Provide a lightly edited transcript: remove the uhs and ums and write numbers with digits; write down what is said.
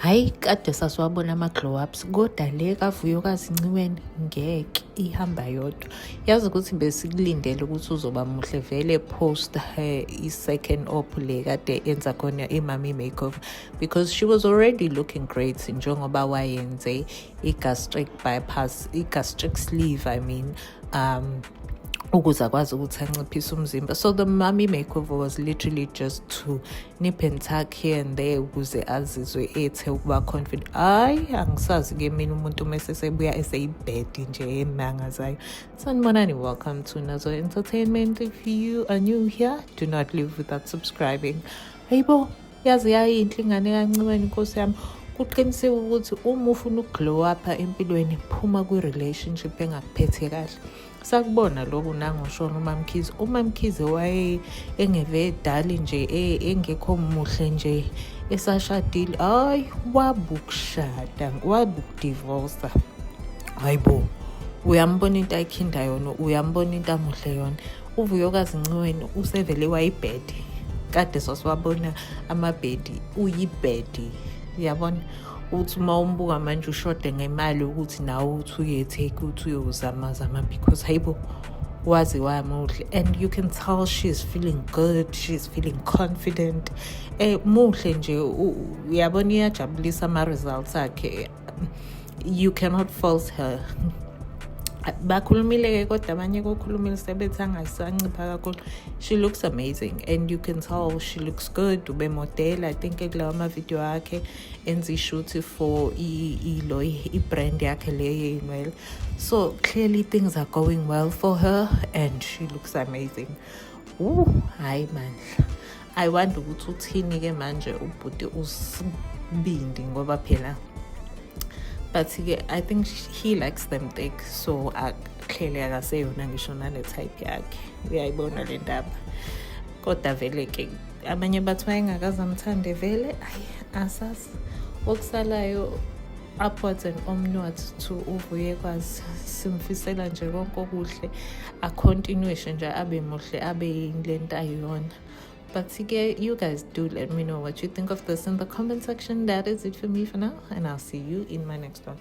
Hayi kade sasiwabona ama-glow ups kodwa le kaVuyokazi Ncikweni ngeke ihamba yodwa. Yazi ukuthi besikulindele ukuthi uzoba muhle vele post i-second op le kade enza khona i-Mami makeover because she was already looking great njengoba wayenze i-gastric bypass, i-gastric sleeve ukuze akwazi ukuthi anciphise umzimba. So the Mami makeover was literally just to nip and tuck here and there ukuze azizwe ethe ukuba confident. Angisazi-ke mina umuntu mesesebuya eseyibhedi nje emangazayo. Sanibonani, welcome to Nazo Entertainment. If you are new here, do not leave without subscribing. Hayibo, yazi yayinhle ingane kaNcikweni Nkosi yami. Kuqiniseke ukuthi uma ufuna ukuglow up empilweni phuma kwi-relationship engakuphethe kahle. Sakubona lokhu nangoshona uMamkhize waye engeve dali nje engekho muhle nje esashadile wabukushada wabukudivorce. Hayibo, uyambona into ayikhinda yona, uyambona into amuhle yona. uVuyokazi Ncikweni usevele wayibhedi kade sasiwabona amabhedi uyibhedi, yabona uthi uma umbuka manje ushode ngemali ukuthi nawe uthi uyetake uthi uyozama because hayibo wazi wamuhle and you can tell she's feeling good, she's feeling confident. Muhle nje uyabona iyajabulisa ama-results akhe, you cannot fault her. Bakhulumile-ke kodwa abanye kokhulumile sebethi angasancipha kakhulu. She looks amazing and you can tell she looks good. Ube model, I think kulawa ama-video akhe enza i-shoot for i-brand yakhe le yey'nwele. So clearly things are going well for her and she looks amazing. Hayi mandla. I wonder ukuthi uthini-ke manje ubhuti uSibindi ngoba phela but I think he likes them thick, so clearly akaseyona ngisho nale type yakhe. Uyayibona le ndaba kodwa vele ke abanye bathi wayengakaze amthande vele. Asazi okusalayo upwards and onwards to uVuyekwazi. Simfisela nje konke okuhle, a continuation nje abe muhle abe yilento ayiyona. But you guys do let me know what you think of this in the comment section. That is it for me for now, and I'll see you in my next one.